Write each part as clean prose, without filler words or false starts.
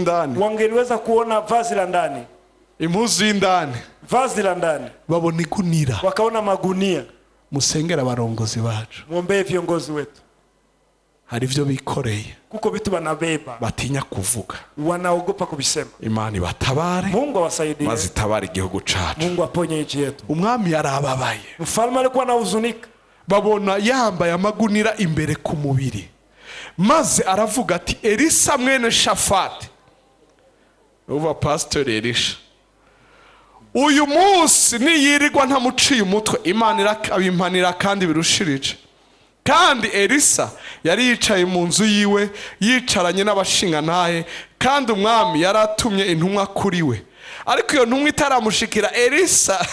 y'indani, wangeliweza kuona vazi la ndani, impuzu y'indani, vazi la ndani, babona igunira. wakaona magunia. Musengera abarongozi bacu, muombee viongozi wetu. hari ivyo bikoreye, kuko vitu banabeba, batinya kuvuga, wanaogopa kubisema. Imana ibatabare, Mungu awasaidie, mazitabare igihugu cacu. Mungu aponye nchi yetu. Umwami yarababaye, mfalme alikuwa anahuzunika, babona yambaye amagunira imbere ku mubiri, maze aravuga ati Elisa mwene Shafati, uva pastor Elisha, uyu munsi niyirirwa ntamuciye umutwe Imana irakabimpanira kandi birushirije. Kandi Elisa yari yicaye mu nzu yiwe yicaranye n'abashinga ntahe, kandi umwami yaratumye intumwa kuri we. Ariko iyo ntumwa itaramushikira, Elisa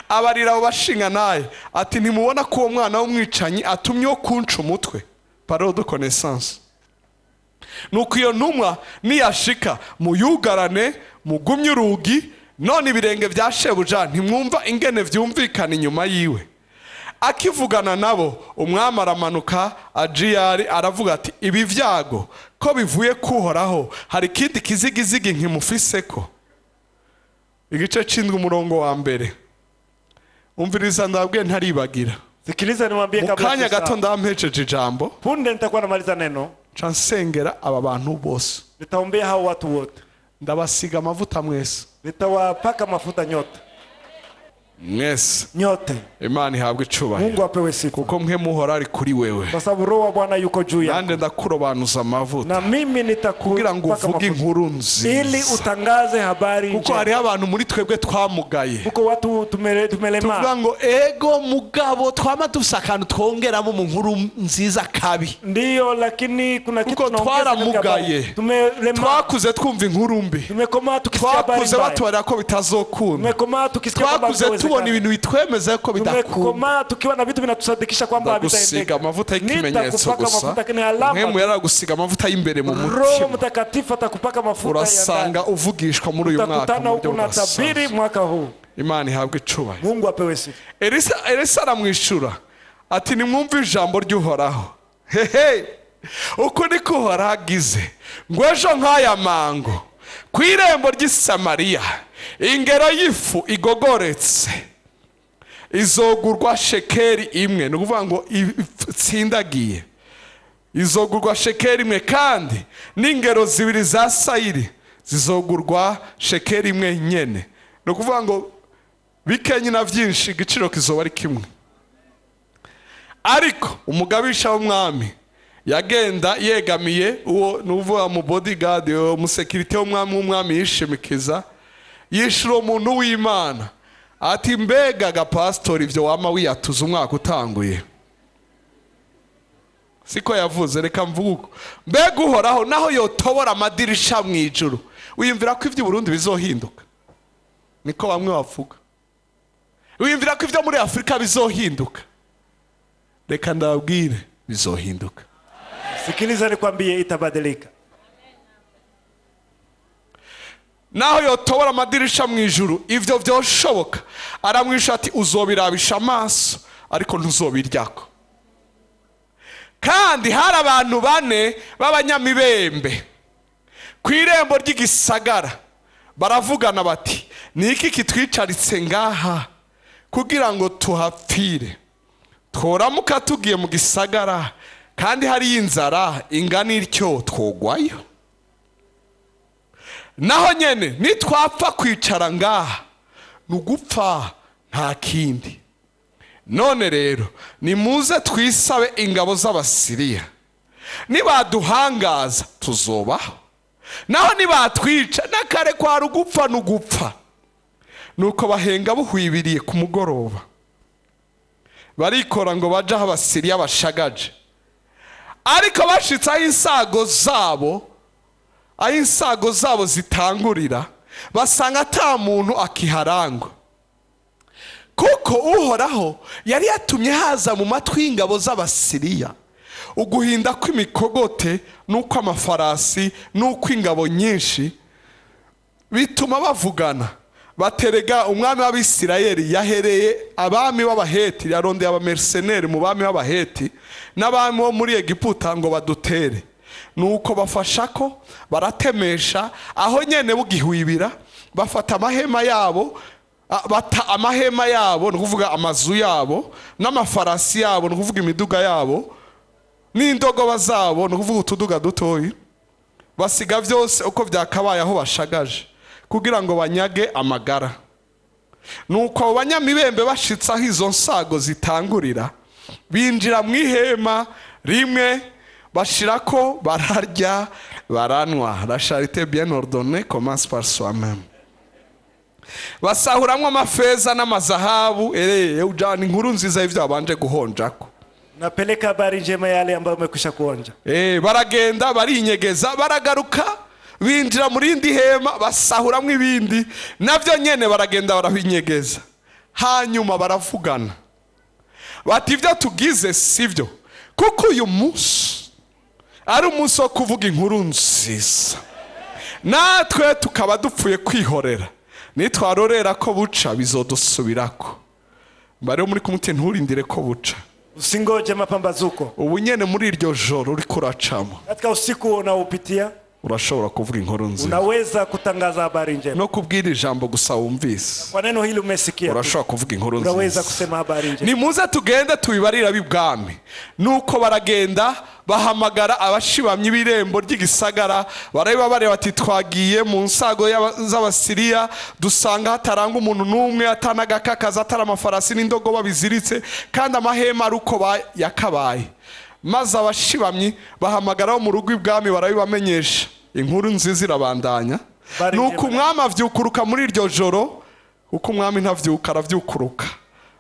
abarira abo bashinga ntahe ati ntimubona ko uwo mwana w'umwicanyi atumye wo kunca umutwe? Parole de connaissance. Nuko iyo ntumwa niyashika muyugarane, mugumye urugi, none ibirenge vya shebuja ntimwumva ingene vyumvikana inyuma yiwe. Akivugana nabo, umwami aramanuka ajiyari aravuga ati ibi vyago ko bivuye kuhoraho, hari ikindi kizigizigi nkimufiseko. Igice c'indwi umurongo wa mbere. Umviriza ndabwiye ntaribagira. Sikiliza niwaambie kabla mukanya gato ndampejeje ijambo. Punde nitakuwa namaliza neno. Chansengera aba bantu bose. Nitaombea hao watu wote. Ndabasiga amavuta mwese. Nitawapaka mafuta nyote. Mwese. Nyote. Imana ihabwe icubahiro. Mungu apewe sifa. Kuko mwe muhora ari kuri wewe. Kwa sababu roho wa Bwana yuko juu yako. Nande ndakurobanuza amavuta. Na mimi kugira ngo uvuge inkuru nziza. Ili utangaze habari njema. Kuko hari abantu muri twebwe twamugaye. Kuko watu tumelema. Tuvuga ngo ego mugabo twama dusakana twongeramo mu nkuru nziza kabi. Ndiyo, lakini kuna kitu tunaongeza mugaye. Tumelema. Twakuze twumva inkuru mbi. Tumekoma tukisikia habari mbaya. Twakuze batwara ko bitazokunda. Tumekoma tukisikia habari mbaya. Tubona ibintu bitwemeza ko bidakunda. Tumekoma tukiwa na vitu vinatusadikisha kwamba havitaendeka. Gusiga amavuta y'ikimenyetso gusa. Mwemu yaragusiga amavuta y'imbere mu mutima. Roho Mtakatifu atakupaka mafuta ya ndani. Urasanga uvugishwa muri uyu mwaka. Utakutana huko na tabiri mwaka huu. Imana ihabwe icubahiro. Mungu apewe sifa. Elisa aramwishura ati nimwumve ijambo ry'Uhoraho. Hehe. Uko niko Uhoraho agize ngo ejo nk'aya mango ku irembo ry'i Samariya ingero y'ifu igogoretse izogurwa shekeri imwe. Nukuvuga ngo itsindagiye izogurwa shekeri imwe, kandi n'ingero zibiri za sayiri zizogurwa shekeri imwe nyene. Nukuvuga ngo bikenye na vyinshi igiciro kizoba ari kimwe. Ariko umugabisha w'umwami yagenda yegamiye uwo nuvuga mu bodyguard yo mu security w'umwami yishimikiza, yishura umuntu w'Imana ati mbega ga pastor ivyo wama wiyatuza umwaka utanguye. Siko yavuze, reka mvugo mbega Uhoraho naho yotobora amadirisha mwijuru wiyumvira ko ivyo Burundi bizohinduka? Niko bamwe bavuga. Wiyumvira ko ivyo muri Afrika bizohinduka? Reka ndabwire bizohinduka. Sikiliza nikwambie, itabadilika. Naho yotobora amadirisha mwijuru ivyo vyoshoboka. Aramwisha ati uzobirabisha amaso ariko ntuzobiryako. Kandi hari abantu bane b'abanyamibembe ku irembo ry'igisagara baravugana bati niki kitwicaritse ngaha kugira ngo tuhapfire? Tworamuka tugiye mu gisagara kandi hari inzara ingana ityo twogwayo. Naho nyene nitwapfa kwicara ngaha nugupfa nta kindi. None rero nimuze twisabe ingabo z'Abasiriya, nibaduhangaza tuzobaho, naho nibatwica nakare kwa rugupfa nugupfa. Nuko bahenga buhwibiriye ku mugoroba barikora ngo baje aho Abasiriya bashagaje. Ariko bashitse aho insago zabo zitangurira, basanga ata muntu akiharangwa. Kuko Uhoraho yari yatumye haza mu matwi y'ingabo z'Abasiriya uguhinda kw'imikogote nuko amafarasi nuko ingabo nyinshi, bituma bavugana baterega umwami w'Abisirayeli yahereye abami b'Abaheti, yarondeye abamerceneri mu bami b'Abaheti n'abami bo muri Egiputa ngo badutere. nuko bafashako baratemesha aho nyene bugihwibira bafata amahema yabo bata amahema yabo nukuvuga amazu yabo n'amafarasi yabo nukuvuga imiduga yabo n'indogoba zabo nukuvuga utuduga dutoyi basiga vyose uko vyakabaye aho bashagaje kugira ngo banyage amagara. Nuko abo banyamibembe bashitse aho izo nsago zitangurira binjira mu ihema rimwe bashirako bararya baranwa. La charité bien ordonnée commence par soi-même. Basahuramwe amafeza n'amazahabu ujana inkuru nziza y'ivyo babanje guhonjako. Napeleka habari njema yale ambayo umekwisha kuonja. Baragenda barinyegeza baragaruka binjira muri indi hema basahuramwe ibindi navyo nyene baragenda barabinyegeza. Hanyuma baravugana bati ivyo tugize sivyo kuko uyu munsi ari umunsi wo kuvuga inkuru nziza natwe tukaba dupfuye kwihorera nitwarorera ko buca bizodusubirako. Mbare muri kumute nturindire ko buca, usingoje mapambazuko. Ubu nyene muri iryo joro uri kuracamo katika usiku unaopitia urashobora kuvuga inkuru nziza, unaweza kutangaza habari njema no kubwira ijambo gusa wumvise. Kwa neno hili umesikia urashobora kuvuga inkuru nziza, unaweza kusema habari njema. Nimuze tugende tubibarira bibwami. Nuko baragenda bahamagara abashibamye birembo ry'igisagara bareba bareba ati twagiye mu nsago z'abasiriya dusanga hataranga umuntu numwe atanagakakaza atara amafarasi n'indogoba biziritse kandi amahema aruko yakabaye. Maze abashibamye bahamagara mu rugo ibwami barabibamenyesha. Inkuru nziza irabandanya. Nuko umwami avyukuruka muri iryo joro, uko umwami ntavyuka aravyukuruka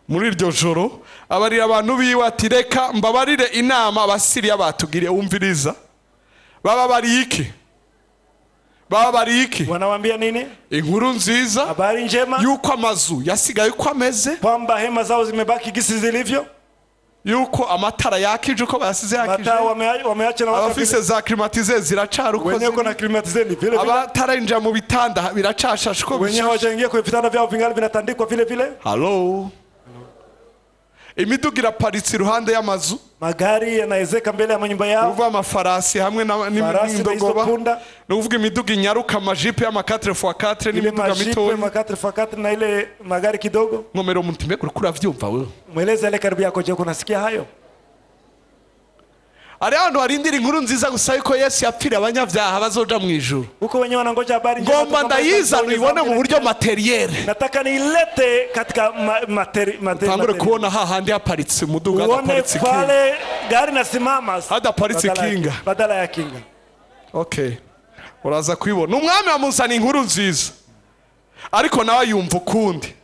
muri iryo joro abarira abantu biwe ati reka mbabarire inama abasiriya batugiriye. Umviriza baba bari iki wanawambia nini? Inkuru nziza, habari njema yuko amazu yasigaye uko ameze, kwamba hema zao zimebaki gisi zilivyo, yuko amatara yakije uko bayasize yakije, wameacha na abafise za climatize ziracara uko wenyewe kuna climatize ni vile vile, abatarinja mu bitanda biracashasha uko wenyewe hawajaingia kwa vitanda vyao vingali vinatandikwa vile vile. Hello. Imiduga iraparitse iruhande y'amazu, magari yanaezeka mbele ya manyumba yao, uvuga amafarasi hamwe n'indogoba, no kuvuga imiduga inyaruka amajipe y'ama 4x4 n'imiduga mitoya ma 4x4 na ile magari kidogo. Ngomero muntime kuri vyumva wewe, mweleze ile karibu yako, je kunasikia hayo? Ari hano harindira inkuru nziza gusa yuko Yesu yapfira abanyavyaha bazoja mu ijuru. Uko wenyewe wanangoja habari njema, ngomba ndayizana ibone mu buryo materiel. Nataka niilete katika materiel. Tangure kuona hahandi haparitse umuduga hadaparitse kinga. Pale gari nasimama hadaparitse kinga badala ya kinga. Okay. Uraza kwibona umwami amuzana inkuru nziza ariko nawe yumva ukundi.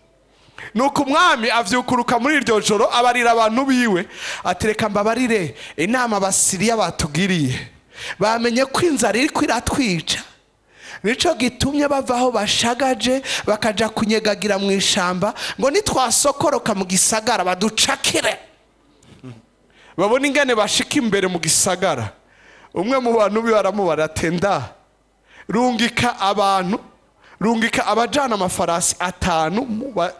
Nuko umwami avyukuruka muri iryo joro abarira abantu biwe atereka mbabarire inama abasiriya batugiriye. Bamenye ko inzara iri kwiratwica, nico gitumye bavaho bashagaje bakaja kunyegagira mu ishamba ngo nitwasokoroka mu gisagara baducakire. Babona ingene bashika imbere mu gisagara. Umwe mu bantu biwe aramubara tenda rungika abajana amafarasi 5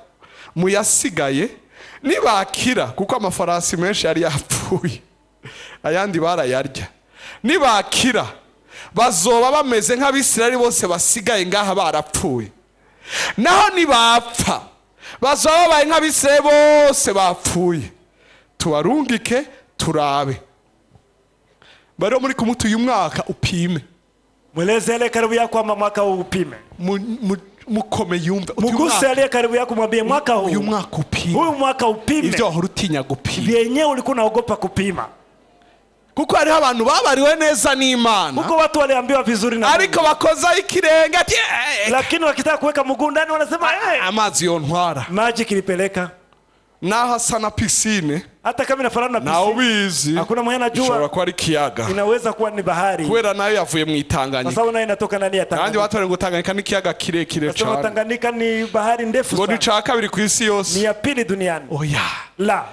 muyasigaye nibakira, kuko amafarasi menshi yari yapfuye ayandi barayarya. Nibakira bazoba bameze nk'abisirayeli bose basigaye ngaha barapfuye, naho nibapfa bazoba babaye nk'abisirayeli bose bapfuye. Tubarungike turabe. Bari muri kumutu uyu mwaka upime, mweleze ile karibu yako ama mwaka upime. Mukome yumva muguse aliye karibu yako mwambie mwaka huu, uyu mwaka upime, huyu mwaka upime ivyo urutinya gupima, vyenyewe ulikuwa unaogopa kupima. Kuko hari abantu babariwe neza n'Imana, kuko watu waliambiwa vizuri na ariko bakoza ikirenge ati lakini wakitaka kuweka mguu ndani wanasema amazi yontwara, maji kilipeleka naho sana piscine. Hata kama inafanana na piscine, na ubizi hakuna mwenye anajua ishobora kuba ari kiyaga, inaweza kuwa ni bahari, kubera nayo yavuye mu Tanganyika. Sasa nayo inatoka ndani ya Tanganyika, kandi batore ngo Tanganyika ni kiyaga kirekire cyane. Sasa Tanganyika ni bahari ndefu sana, ngo ni ca kabiri ku isi yose, ni ya pili duniani. Oya la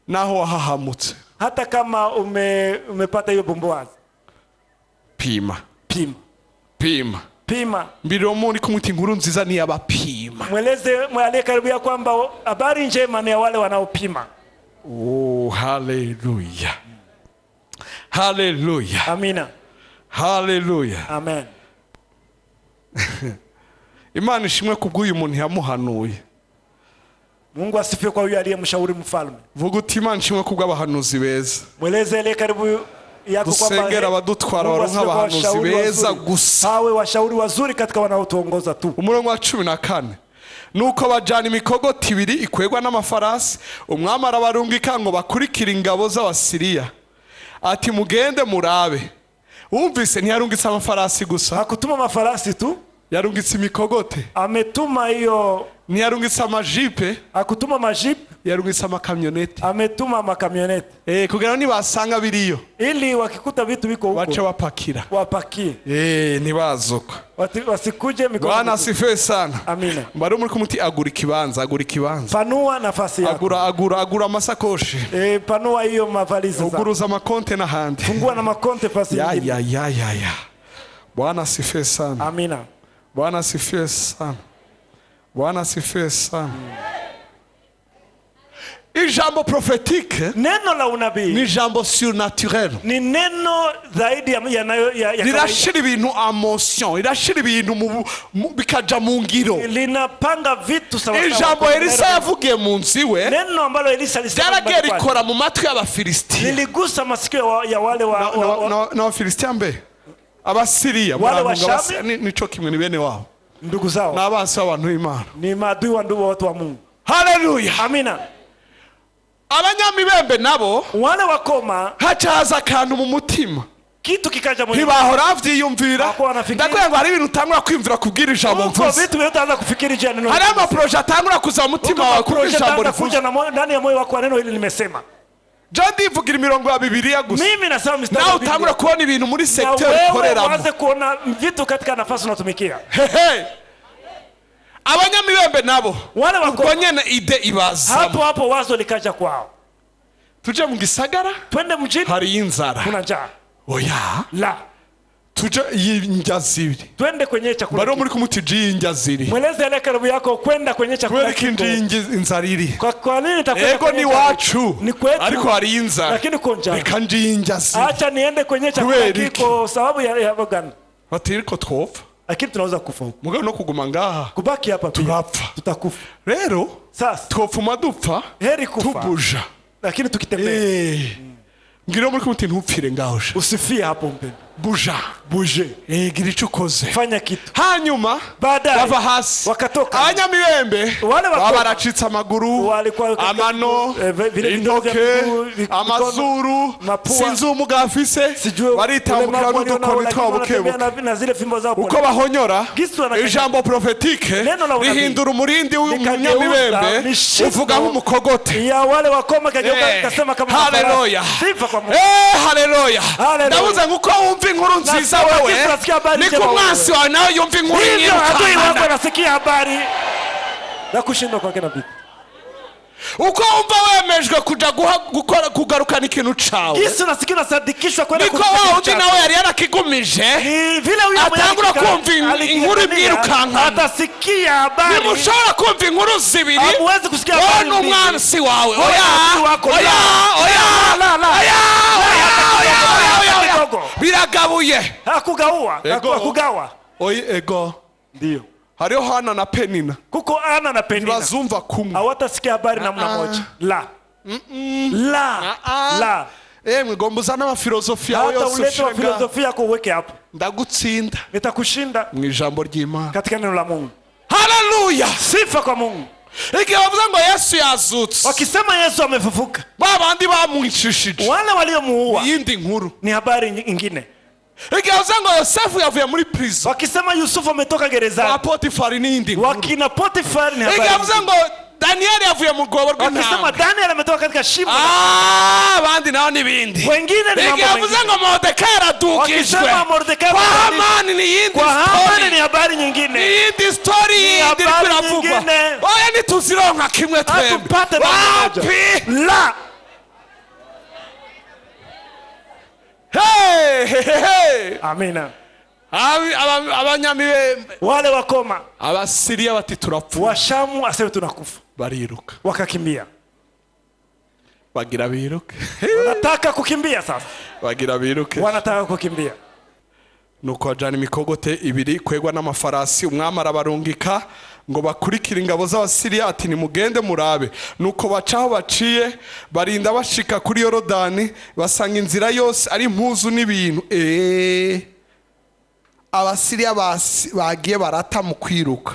naho wahahamutse, hata kama umepata hiyo bumbuazi, pima. Mbiro muri kumuti inkuru nziza ni abapima. Mweleze mwale karibu ya kwamba habari njema ni ya wale wanaopima. Oh, haleluya. Haleluya. Amina. Haleluya. Amen. Imana ishimwe kubw'uyu muntu yamuhanuye. Mungu asifiwe kwa huyu aliyemshauri mfalme. Vuga uti Imana ishimwe kubw'abahanuzi beza. Mweleze ile karibu yako kwamba dusengera abadutwara baronka abahanuzi beza gusa. Hawe washauri wazuri katika wanaotuongoza tu. Umurongo wa 14. Nuko bajana imikogoti ibiri ikwegwa n'amafarasi, umwami arabarungika ngo bakurikira ingabo z'Abasiriya. Ati mugende murabe. Wumvise ntiyarungitse amafarasi gusa. Hakutuma amafarasi tu, yarungitse imikogote. Ametuma hiyo. Ntiyarungitse amajipe. Hakutuma majipe. Yarungitse amakamyoneti. Ametuma makamyoneti. Kugira nibasanga biriyo, ili wakikuta vitu biko huko bacha bapakira. Wapakie. Nibazoka. Wasikuje mikogote. Bwana asifiwe sana. Amina. Mbari muri kumuti agura ikibanza. Panua nafasi yako. Agura amasakoshi. Panua hiyo mavalizi zako. Uguruza makonte na handi. Fungua na makonte pasi nyingine. Ya. Bwana asifiwe sana. Amina. Bwana asifiwe sana. Bwana asifiwe sana. Ijambo prophétique, neno la unabii, ni jambo surnaturel. Ni neno zaidi ya lirashira ibintu emotion, lirashira ibintu bikaja mu ngiro. Linapanga vitu sawa sawa. Ijambo Elisa yavugiye mu nziwe, neno ambalo Elisa alisema rikora mu matwi y'Abafilistia. Liligusa masikio ya wale na Abafilistia mbe Abasiriya nico kimwe ni bene wao, ndugu zao, n'abansi b'abantu b'Imana, ni maadui wa ndugu watu wa Mungu. Haleluya. Amina. Abanyamibembe nabo wale wakoma hacaza akantu mu mutima, kitu kikaja mu ntibahora vyiyumvira. Ndakwira ngo hari ibintu utangura kwimvira kubwira ijambo mvuze. Vitu byo utaanza kufikiri je neno. Hari ama projet atangura kuza mu mutima wawe kubwira ijambo rifuja ndani ya moyo wako neno hili nimesema. Jadi vugira imirongo ya Biblia gusa. Mimi nasema mstari. Na utangura kuona ibintu muri secteur ikorera. Wewe uanze kuona vitu katika nafasi unatumikia. Abanyamibembe nabo wale wako nyene ide ibaza. Hapo wazo likaja kwao. Tuje mu gisagara, twende mjini, hari inzara, kuna njaa. Oya la tuje y'injaziri, twende kwenye chakula. Baro muri kumutiji y'injaziri. Mweleze ile karibu yako kwenda kwenye chakula kiko. Inzariri. Kwa nini itakwenda? Ego ni wacu. Ni kwetu. Ariko hari inzara. Lakini konja. Reka njinjaziri. Acha niende kwenye chakula kiko sababu ya bagana. Batiriko twofa. Lakini tunaweza kufa huko. Mugabo no kuguma ngaha. Kubaki hapa turapfa. Tutakufa. Rero sasa twofuma dupfa. Heri kufa. Tubuja. Lakini tukitembea. Ngiro muri kumuti ntupfire ngaho. Usifie hapo mpendo. Buje. Gira ico ukoze. Fanya kitu. Hanyuma baadaye bava hasi. Wakatoka. Abanyamibembe baracitse amaguru, amano, intoke, amazuru, sinzi umuga afise, baritambukira n'udukoni twabo kebuke. Uko bahonyora, ijambo prophétique rihindura umurindi w'umunyamibembe uvuga nk'umukogote. Ya wale wakoma kasema kama haleluya. Haleluya. Ndabuze nguko wumva inkuru nziza wewe, niko mwasi wawe nawe yumva inkuru nyinshi. Adui wako anasikia habari na kushindwa kwake na vipi. Uko umva wemejwe kuja gukora kugarukana ikintu cawe. Yesu unasikia unasadikishwa kwenda kuko wao undi nawe yari yarakigumije. Vile huyo atangura kumva inkuru ibirukanka. Atasikia habari. Nimushobora kumva inkuru zibiri. Hamwezi kusikia habari. Wowe n'umwansi wawe. Oya. Biragabuye. Hakugawa. Ego. Ndio. Hariho Hana na Penina. Kuko Ana na Penina. Bazumva kumwe. Hawatasikia habari namna moja. La. Mwigombuza n'amafilosofia yose ushenga. Hata ulete filosofia ko weke hapo. Ndagutsinda. Nitakushinda mu ijambo ry'Imana. Katika neno la Mungu. Haleluya. Sifa kwa Mungu. Igihe bavuga ngo Yesu yazutse. Wakisema Yesu amefufuka. Babandi bamwicishije. Wale waliomuua. Yindi nkuru. Ni habari nyingine. Igihe bavuga ngo Yosefu yavuye muri prison. Wakisema Yusufu ametoka gerezani. Wa Potifari ni yindi nkuru. Wakina Potifari ni habari. Igihe bavuga ngo Daniel yavuye mu rwobo rw'intama. Wakisema Daniel ametoka katika shimo. Abandi nao nibindi. Wengine ni mambo mengine. Igihe bavuga ngo Mordekai yaradukijwe. Wakisema Mordekai kwa Hamani ni yindi story. Kwa Hamani ni habari nyingine. Ni yindi story yindi biravugwa. Oya nituzironka kimwe twembi. Atupate wapi la. Hey. Amina. Abanyamibembe wale wakoma Abasiriya bati turapfa. Washamu aseme tunakufa. Bariruka. Wakakimbia. Bagira biruka. Wanataka kukimbia sasa. bagira biruke wanataka kukimbia. nuko ajana imikogote ibiri kwegwa n'amafarasi umwami arabarungika ngo bakurikire ingabo z'Abasiriya ati nimugende murabe. Nuko bacaho baciye barinda bashika kuri Yorodani basanga inzira yose ari impuzu n'ibintu. Abasiriya bagiye barata mu kwiruka.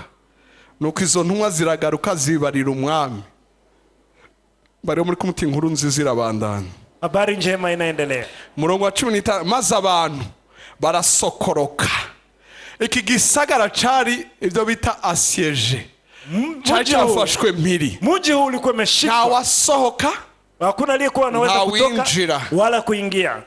Nuko izo ntumwa ziragaruka zibarira umwami. Bari muri kumuti inkuru nziza irabandanya. Habari njema inaendelea. Murongo wa 15 maze abantu barasokoroka. Iki gisagara cari ivyo bita assiege. Cari cyafashwe mpiri. Muji huu ulikuwa umeshikwa. Nta wasohoka, hakuna aliyekuwa anaweza kutoka wala kuingia.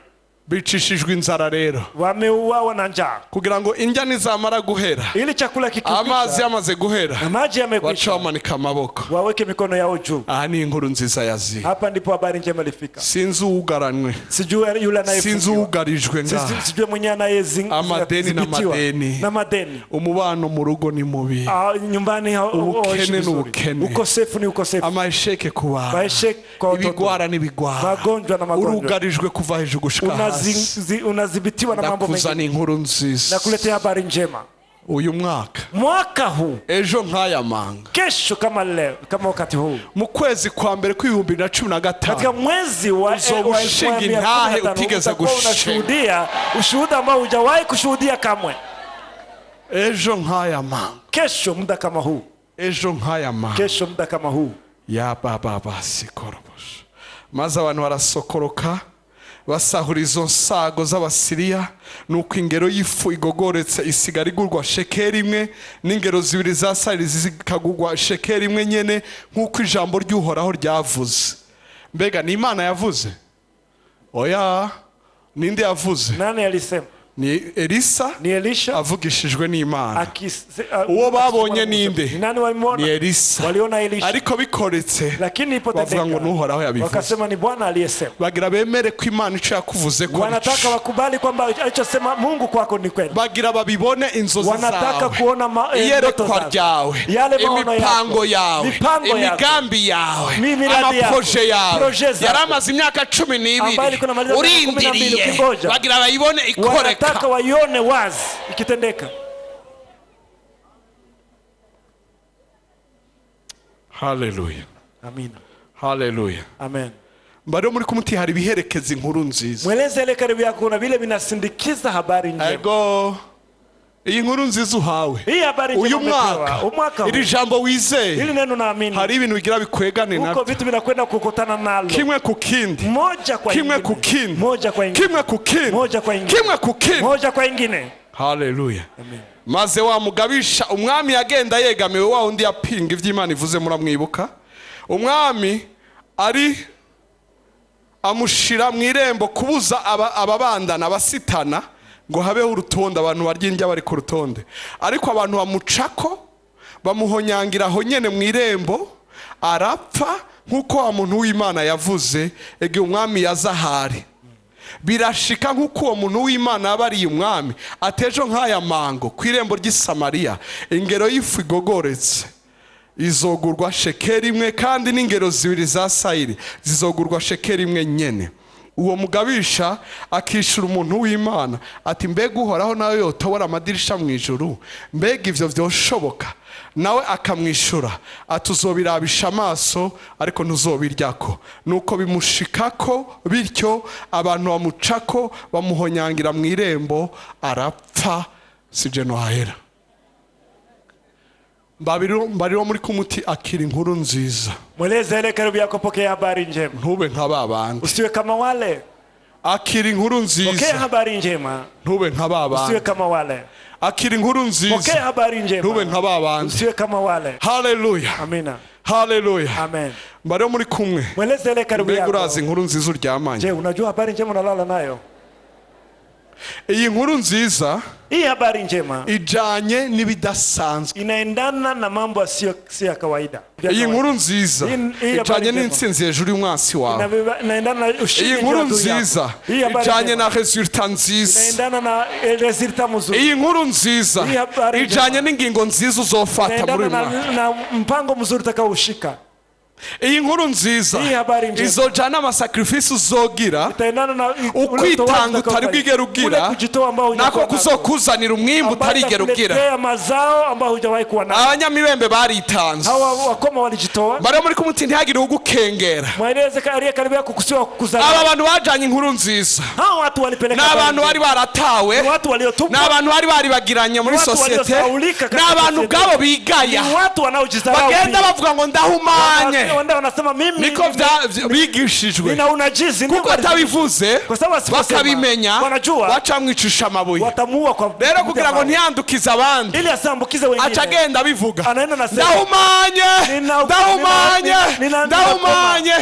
Bicishijwe inzara rero. Wameuawa na njaa. Kugira ngo indya nizamara guhera. Ili chakula kikifika. Amazi yamaze guhera. Maji yamekwisha. Bacamanika amaboko. Waweke mikono yao juu. Aha ni inkuru nziza yazi. Hapa ndipo habari njema ilifika. Sinzi ugaranwe. Sijui yule anayefungiwa. Sinzi ugarijwe nga. Sijui mwenye anayezinga. Amadeni na madeni. Umubano mu rugo ni mubi. Nyumbani ubukene n'ubukene. Ukosefu ni ukosefu. Amasheke kuba. Maisheke kwa watoto. Ibigwara n'ibigwara. Magonjwa na magonjwa. Urugarijwe kuva hejuru gushika. Unazibitiwa na mambo mengi. Nakuzana inkuru nziza. Nakuletea habari njema. Uyu mwaka huu ejo nk'aya manga kesho kama leo kama wakati huu mu kwezi kwa mbere kwa2015 katika mwezi wa uzobushinga intahe utigeze gushinga ushuhuda ambao hujawahi kushuhudia kamwe. Ejo nk'aya manga kesho muda kama huu ejo nk'aya manga kesho muda kama huu ya baba basikorobosha maze abantu barasokoroka basahura izo nsago z'Abasiriya. Nuko ingero y'ifu igogoretse isigara igurwa shekeri imwe n'ingero zibiri za sayiri zikagurwa shekeri imwe nyene nk'uko ijambo ry'Uhoraho ryavuze. Mbega ni Imana yavuze? Oya, ninde yavuze? Nani alisema? Ni Elisa, ni Elisha avugishijwe n'Imana. Uwo babonye ninde? Nani walimwona? Ni Elisa. Waliona Elisha. Ariko bikoretse lakini ipotendeka bavuga ngo n'Uhoraho yabivuze. Wakasema ni Bwana aliyesema. Bagira bemere ko Imana ico yakuvuze ko. Wanataka wakubali kwamba alichosema Mungu kwako ni kweli. Bagira babibone inzozi zawe. Wanataka kuona iyerekwa ryawe, imipango yawe, imigambi yawe, amaproje yawe. Yaramaze imyaka 12 urindiriye. Bagira bayibone ikoreka. Wanataka waione wazi ikitendeka. Hallelujah. Amina. Hallelujah. Amen. Mbaro muri kumuti hari biherekeza inkuru nziza. Mweleze ile karibu yako na vile binasindikiza habari njema. Ego. Iyi nkuru nziza uhawe. Hii habari njema umwaka. Iri jambo wizeye. Ili neno naamini. Hari ibintu bigira bikwegane nabyo. Uko vitu vinakwenda kukutana nalo. Kimwe ku kindi. Moja kwa ingine. Kimwe ku kindi. Moja kwa ingine. Kimwe ku kindi. Moja kwa ingine. Kimwe ku kindi. Moja kwa ingine. Hallelujah. Amen. Maze wa mugabisha umwami yagenda yegamiwe wa undi yapinga ivy'Imana ivuze muramwibuka. Umwami ari amushira mwirembo kubuza ababandana abasitana ngo habeho urutonde abantu baryindya bari ku rutonde. Ariko abantu bamucako bamuhonyangira aho nyene mwirembo arapfa nkuko wa muntu w'Imana yavuze ege umwami yazahari. Birashika nkuko uwo muntu w'Imana yabariye umwami atejo nk'aya mango kwirembo ry'Isamariya ingero y'ifu igogoretse izogurwa shekeri imwe kandi n'ingero zibiri za sayiri zizogurwa shekeri imwe nyene. Uwo mugabisha akishura umuntu w'Imana ati mbega Uhoraho nawe yotobora amadirisha mu ijuru? Mbega ivyo vyoshoboka? Nawe akamwishura atuzobirabisha amaso ariko ntuzobiryako. Nuko bimushikako bityo abantu bamucako bamuhonyangira mu irembo arapfa sije no hahera. Mbariro muri kumuti akira inkuru nziza. Mweleze ile karibu yako pokea habari njema. Ntube nk'ababandi. Usiwe kama wale. Akira inkuru nziza. Pokea habari njema. Ntube nk'ababandi. Usiwe kama wale. Akira inkuru nziza. Pokea habari njema. Ntube nk'ababandi. Usiwe kama wale. Hallelujah. Amina. Hallelujah. Amen. Mbariro muri kumwe. Mweleze ile karibu yako. Mbega urazi inkuru nziza uryamanye. Je, unajua habari njema unalala nayo? Iyi nkuru nziza hii habari njema ijanye n'ibidasanzwe inaendana na mambo asiyo ya kawaida. Iyi nkuru nziza ijanye n'intsinzi hejuru y'umwansi wawe. Inaendana na ushindi. Iyi nkuru nziza ijanye na resultat nziza. Inaendana na resultat mzuri. Iyi nkuru nziza ijanye n'ingingo nziza uzofata muri na mpango mzuri utakaoshika. iyi nkuru nziza izojana amasacrifice uzogira ukwitanga utari bwigera ugira nako kuzokuzanira umwimbu utarigera ugira. Abanyamibembe baritanze bari muri kumutindi ntihagire ugukengera. Aba bantu bajanye inkuru nziza n'abantu bari baratawe n'abantu bari baribagiranye muri societe n'abantu bwabo bigaya bagenda bavuga ngo ndahumanye niko bigishijwe kuko atabivuze bakabimenya bacamwicisha amabuye. Rero kugira ngo ntiyandukize abandi acagenda abivuga ndahumanye ndahumanye ndahumanye.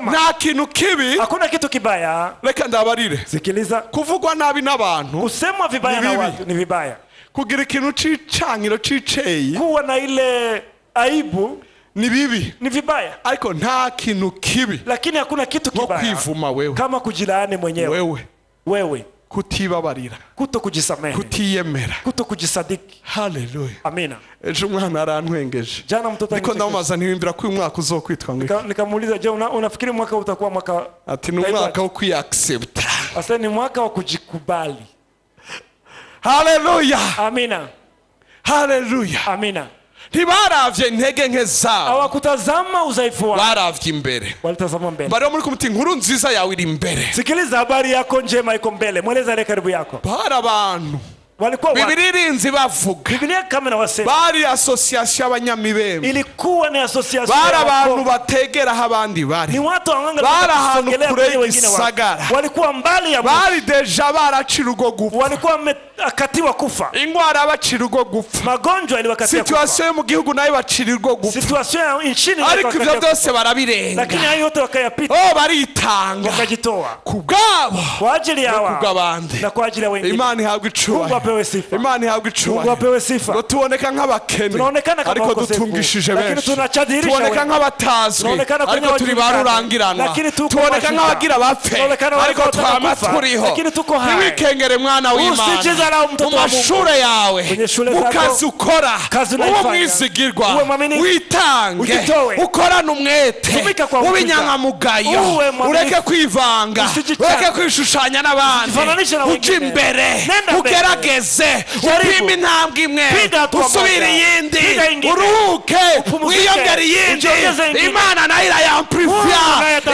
Nta kintu kibi hakuna kitu kibaya. Reka ndabarire sikiliza kuvugwa nabi n'abantu kusemwa vibaya na watu ni vibaya. Kugira ikintu cicangiro ciceyi kuwa na ile aibu ni bibi ni vibaya. Ariko nta kintu kibi lakini hakuna kitu kibaya kwivuma wewe kama kujilaani mwenyewe wewe kutibabarira kuto kujisamehe kutiyemera kuto kujisadiki. Haleluya amina. Ejo umwana arantwengeje jana mtoto niko ndamumaza ntibimbira ko uyu mwaka uzokwitwa ngo nikamuuliza je unafikiri mwaka utakuwa mwaka ati ni umwaka wo kwiaccept. Asa ni mwaka wa kujikubali. Haleluya amina. Haleluya amina. Ntibaravye intege nke zabo hawakutazama udhaifu wao baravye imbere walitazama mbele. Bari muri kumuti inkuru nziza yawe iri imbere. Sikiliza habari yako njema iko mbele. Mweleza ile karibu yako. Bara abantu walikuwa Biblia irinzi bavuga Biblia kama na wasema bari association y'abanyamibembe ilikuwa ni association bara abantu bategera abandi bari ni watu wanganga bara ahantu kure y'isagara walikuwa mbali ya bari deja baracira ugo gupfa walikuwa akatiwa kufa ingwara bacira ugo gupfa magonjwa iliwakatia kufa situation mu gihugu nayo bacira ugo gupfa situation nchini ariko ivyo byose barabirenga lakini hayo yote wakayapita baritanga wakajitoa kubwabo kwa ajili yao kubwabandi na kwa ajili ya wengine. Imani ihabwa icubahiro Imani ihabwa icubahiro ngo tuboneka nk'abakene ariko dutungishije benshi tuboneka nk'abatazwi ariko turi barurangiranwa tuboneka nk'abagira bapfe ariko twama turiho ntiwikengere mwana w'Imana mu mashure yawe mu kazi ukora uwo mwizigirwa witange ukorana umwete ubinyankamugayo ureke kwivanga ureke kwishushanya n'abandi uje imbere ugerageze upime intambwe imwe usubire iyindi uruhuke wiyongere iyindi. Imana nayo irayamplifya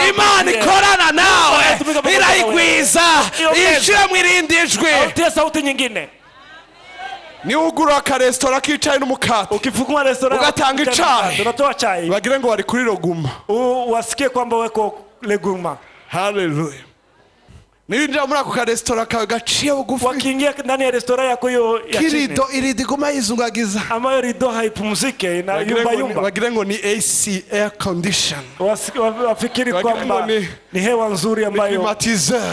Imana ikorana nawe irayigwiza ishira mu irindi jwi utie sauti nyingine. Ni ugura akaresitora kicaye n'umukate ukifungua restaurant ugatanga icayi tunatoa chai bagire ngo bari kuri Roguma wasikie kwamba weko Leguma. Haleluya. Ninja muri ako karesitora kawe gaciye bugufi wakiingia ndani ya restaurant yako hiyo ya chini kirido iriduguma yizungagiza ama rido haipumzike na yumba bagire ngo ni AC air condition wafikiri kwamba ni hewa nzuri ambayo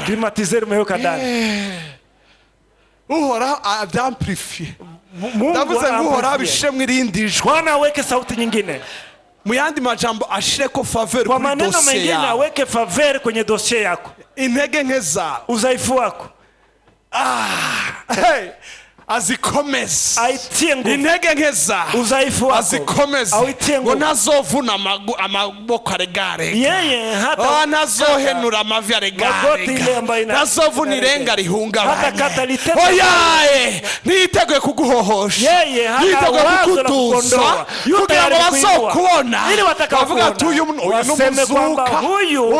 climatizer umeweka ndani. Uhora adamplifie ndavuze ngo uhora abishire mu irindi jwi Bwana aweke sauti nyingine mu yandi majambo ashire ko faveur kwa maneno mengine aweke faveur kwenye dossier yako intege nke zawe udhaifu wako azikomeze aitie nguvu intege nke zawe udhaifu wako azikomeze ngo ntazovuna amaboko aregare yeye hata ntazohenura amavi aregare ntazovuna irenga rihungabanye oyaye ntiteguye kuguhohosha ntiteguye kukutuza kugira ngo bazokubona bavuga ati uyu n'umuzuka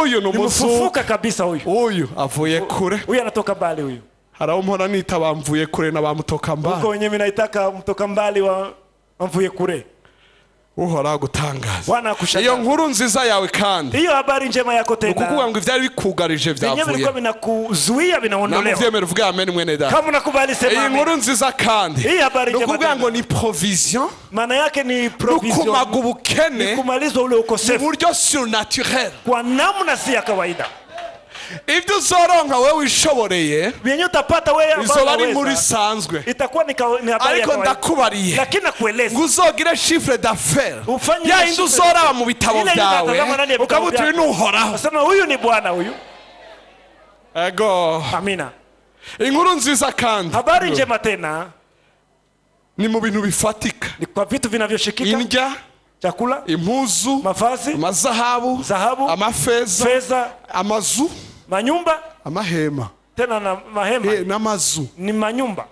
uyu n'umufufuka kabisa uyu avuye kure uyu anatoka mbali uyu haraho mpora nita bamvuye kure na bamutoka mbali uko wenyewe minaitaka mtoka mbali wa mvuye kure. Uhora gutangaza iyo nkuru nziza yawe kandi hiyo habari njema yako tena kukuvuga ngo ivyari bikugarije vyavuye vilikuwa vinakuzuia vinaondolewa namuvyemera uvuga amen mwene da kama nakubali sema iyi nkuru nziza kandi hii habari njema kukuvuga ngo ni provision maana yake ni provision kumaga ubukene kumaliza ule ukosefu buryo surnaturel kwa namna si ya kawaida. Ibyo uzoronka wewe wishoboreye byenye utapata wewe ambaye izo bari muri sanzwe itakuwa ni habari ya kawaida ariko ndakubariye lakini nakueleza nguzogire chiffre d'affaires ya indu uzoraba mu bitabo byawe ukabuti n'uhoraho asema huyu ni Bwana huyu. Ego amina. Inkuru nziza kandi habari njema tena ni mu bintu bifatika ni kwa vitu vinavyoshikika indya chakula, impuzu, mavazi, amazahabu, dhahabu, amafeza, fedha, amazu, manyumba, amahema, tena na mahema, n'amazu, ni manyumba,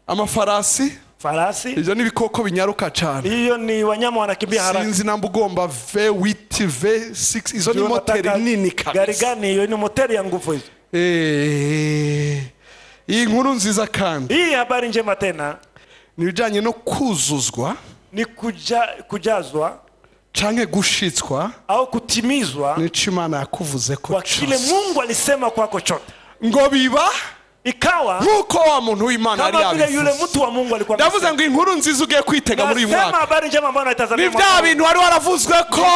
amafarasi, farasi. Ibyo ni ibikoko binyaruka cyane. Hiyo ni wanyama wanakimbia haraka. Sinzi namba ugomba V8 V6 izo ni moteri nini kabisa. Gari gani hiyo? Ni moteri ya nguvu hizo. Iyi nkuru nziza kandi. Hii habari njema tena ni bijanye no kuzuzwa, ni kujazwa canke gushitswa au kutimizwa nico Imana yakuvuze ko kwa kile Mungu alisema kwako chote. Ngo biba ikawa nkuko wa muntu w'Imana yari yabivuze. Kama vile yule mtu wa Mungu alikuwa amesema. Ndavuze ngo inkuru nziza ugiye kwitega muri uyu mwaka. Nasema habari njema ambayo naitazamia. Ni vya bintu wari waravuzwe ko.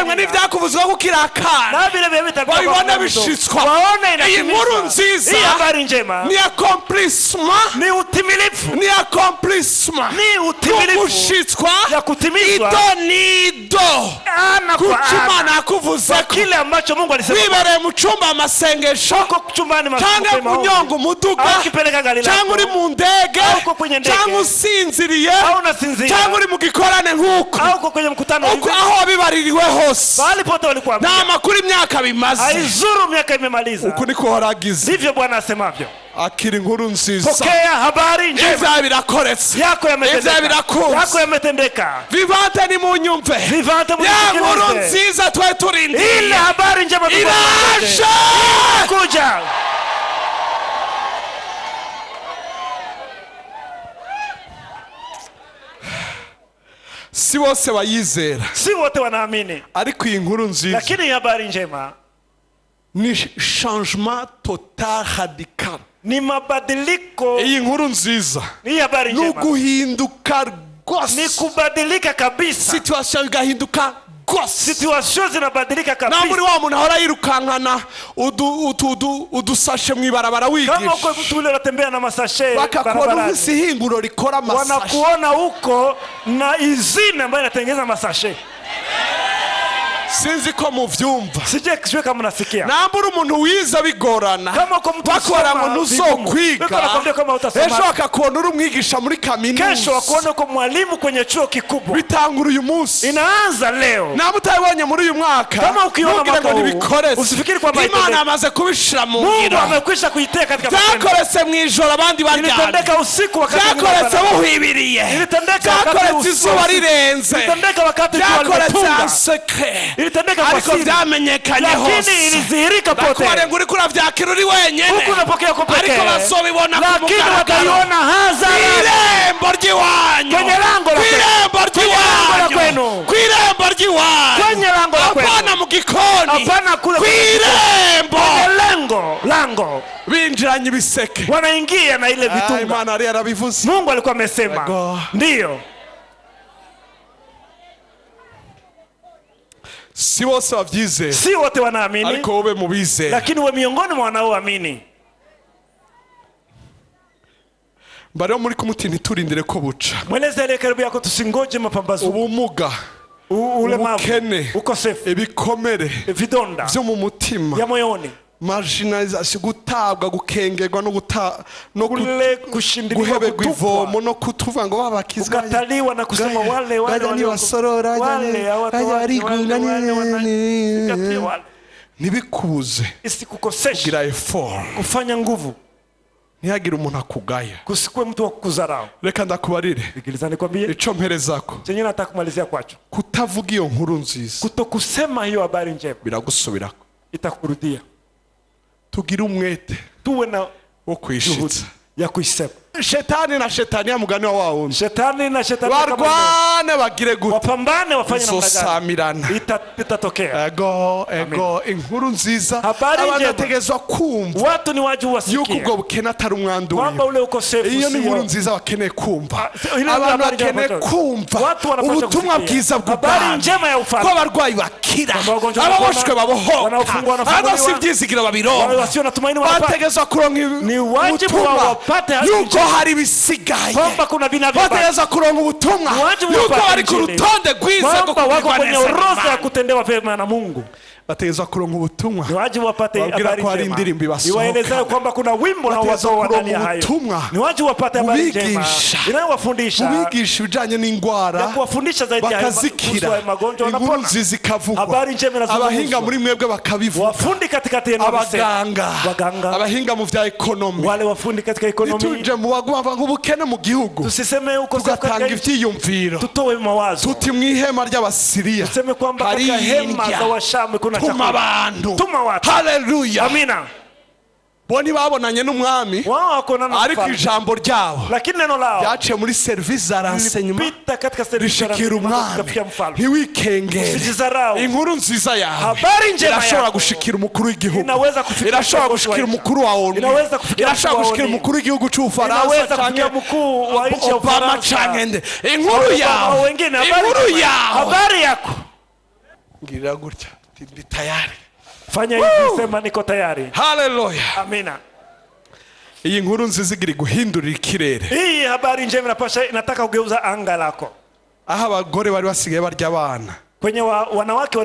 Emwe ni vyakuvuzwe ko kirakana. Na vile vile bitakuwa. Wabibona bishitswa. Waone inatimizwa. Inkuru nziza. Hii habari njema. Ni accomplishment. Ni utimilifu. Ni accomplishment. Ni utimilifu. Kushitswa. Ya kutimizwa. Idonido. Ana kwa ana. Imana yakuvuze ko. Kile ambacho Mungu alisema. Wibereye mu cyumba amasengesho. Uko chumbani masengesho. Kunyonga umuduga cyangwa uri mu ndege cyangwa usinziriye cyangwa uri mu gikorane nk'uko aho wabibaririwe hose nta amakuru imyaka bimaze haizuru miaka imemaliza. Uku niko waragize. Ndivyo Bwana asemavyo. Akira inkuru nziza. Pokea habari njema. Ivya birakoretse. Yako yametendeka. Ivya birakunze. Yako yametendeka. Vivante ni mu nyumve. Vivante mu ya nkuru nziza twe turindi. Ile habari njema iraje. Kuja. Si bose bayizera. Si wote wanaamini. Ariko iyi nkuru nziza. Lakini habari njema ni changement total radical. Ni mabadiliko. Iyi nkuru nziza. Ni habari njema. Nuguhinduka rwose. Ni kubadilika kabisa. Situation igahinduka rwose. Situation zinabadilika kabisa. Na muri wa muntu ahora yirukankana udusashe mwibarabara wigisha. Kama uko mtu ule anatembea na masashe bakakubona nk'isihinguro rikora amasashe. Wanakuona huko na izina ambayo inatengeneza masashe. Sinzi ko muvyumva. Sije kama nasikia. Nambura umuntu wiza bigorana. Kama uko mtu bakora ngo nuzokwiga. Ejo akakubona uri umwigisha muri kaminuza. Kesho akuone uko mwalimu kwenye chuo kikubwa. Bitangura uyu munsi. Inaanza leo. Na mutabonye muri uyu mwaka. Kama ukiona mwaka huu. Usifikiri kwamba Imana amaze kubishira mu ngiro. Mungu amekwisha kuiteka katika matendo. Byakoretse mu ijoro abandi baryamye. Ilitendeka usiku wakati byakoretse buhibiriye. Ilitendeka wakati izuba rirenze. Ilitendeka wakati byakoretse secret. Ilitendeka kwa siri. Vyamenyekanye hose. Lakini ilizihirika pote. Bakore nguri kunavyakira uri wenyene. Huku unapokea kwa pekee. Ariko bazobibona ku lakini wataiona hadhara. Irembo ry'iwanyu. Kwenye lango la kwenu. Irembo ry'iwanyu. Kwirembo ry'iwanyu. Kwenye lango la kwenu. Hapana mu gikoni. Hapana kule kwirembo. Kwenye lango. Binjiranye biseke. Wanaingia na ile vitunga. Imana ari yarabivuze. Mungu alikuwa amesema. Ndio. Si bose bavyizera. Si wote wanaamini. Ariko wowe mubizera. Lakini wewe miongoni mwa wanaoamini. Bari muri kumutini turindire ko buca. Mweleze ile karibu yako tusingoje mapambazuko. Ubumuga. Ulemavu. Ukosefu. Ibikomere. Vidonda. Vyo mu mutima. Ya moyoni. Marginalisation, gutabwa gukengerwa no guhebegwa ivomo no kutuva ngo babakizwa ukataliwa na kusema wale ni basorora nibikubuze isikukoseshe kugira effort kufanya nguvu ntihagira umuntu akugaya kusikwe mtu wa kukuzarao. Reka ndakubarire Iglise nikwambie ico mperezako chenye nataka kumalizia kwacho kutavuga iyo nkuru nziza kutokusema hiyo habari njema biragusubirako itakurudia. Tugira umwete tuwe na wo kwishitsa ya kuisema. Shetani na shetani ya mugani wa wao. Shetani na shetani warwane bagire gute. Wapambane wafanye namna gani. Itatokea. Ego inkuru nziza. Abantu bategezwa kumva. Watu ni waje wasikie. Yuko ubwo bukena atari umwandu. Kwamba ule ukosefu sio. Iyo ni inkuru nziza bakeneye kumva. Abantu bakeneye kumva. Ubutumwa bwiza habari njema ya ufalme. Ko abarwayi bakira. Ababoshwe babohoka. Abo sivyizigira babironka. Wasio natumaini wanapata. Bategezwa kuronka ni wajibu wao wapate hari bisigaye. Kwamba kuna vinavyo bategeza kuronka ubutumwa. Yuko bari ku rutonde rwiza wako kwenye orodha ya kutendewa vyema na Mungu. bategezwa kuronka ubutumwa ni wajibu wapate habari njema indirimbo ibasohoka iwaelezea kwamba kuna wimbo na watoa ndani ya hayo ni wajibu wapate habari njema inayowafundisha ubigisha bijanye n'ingwara na kuwafundisha zaidi ya magonjwa Inkuru nziza ikavugwa habari njema inazungumzwa abahinga muri mwebwe bakabivuga wafundi katika yenu abaganga abahinga mu vya economy wale wafundi katika economy tuje mu bagwa ngubukene mu gihugu tusiseme uko tugatanga ivyiyumviro tutowe mawazo tuti mwihema ry'abasiriya tuseme kwamba katika hema za washamu kuna chakula tuma watu haleluya amina boni babonanye n'umwami ariko ijambo ryabo lakini neno lao yaciye muri service za renseignement rishikira umwami ntiwikenge inkuru nziza yawe irashobora gushikira umukuru w'igihugu irashobora gushikira umukuru wa ONU irashobora gushikira umukuru w'igihugu cy'Ufaransa canke umukuru wa nchi ya Ufaransa inkuru yawe habari yako ngira gutya ndi tayari fanya hivi sema niko tayari haleluya amina iyi nkuru nziza igiri guhindurira ikirere hii habari njema inapasha inataka kugeuza anga lako aha abagore bari basigaye barya abana kwenye wanawake